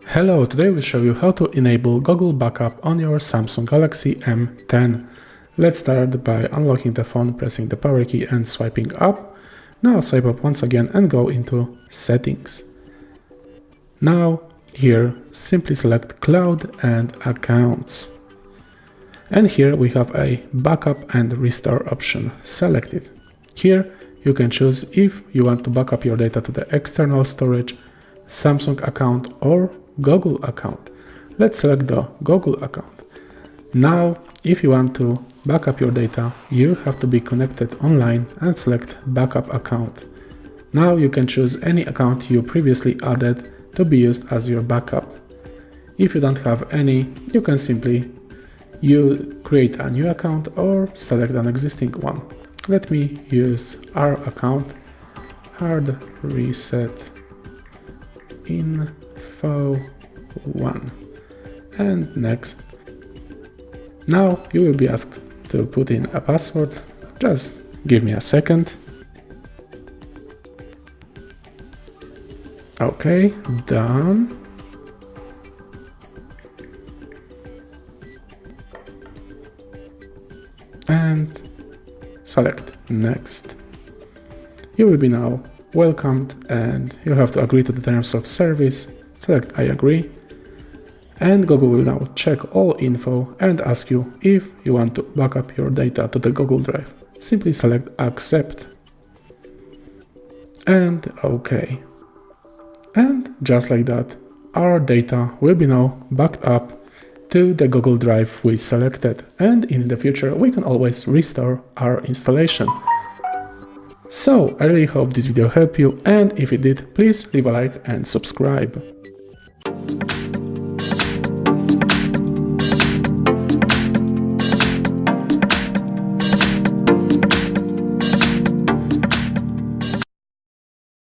Hello, today we'll show you how to enable Google Backup on your Samsung Galaxy M10. Let's start by unlocking the phone, pressing the power key and swiping up. Now swipe up once again and go into Settings. Now here simply select Cloud and Accounts. And here we have a Backup and Restore option selected. Here you can choose if you want to backup your data to the external storage, Samsung account or Google account. Let's select the Google account. Now, if you want to backup your data, you have to be connected online and select Backup account. Now you can choose any account you previously added to be used as your backup. If you don't have any, you can simply create a new account or select an existing one. Let me use our account, HardReset.Info 1, and next. Now you will be asked to put in a password. Just give me a second. Okay, done. And select next. You will be now welcomed and you have to agree to the terms of service. Select I agree. And Google will now check all info and ask you if you want to backup your data to the Google Drive. Simply select accept. And OK. And just like that, our data will be now backed up to the Google Drive we selected. And in the future, we can always restore our installation. So I really hope this video helped you, and if it did, please leave a like and subscribe.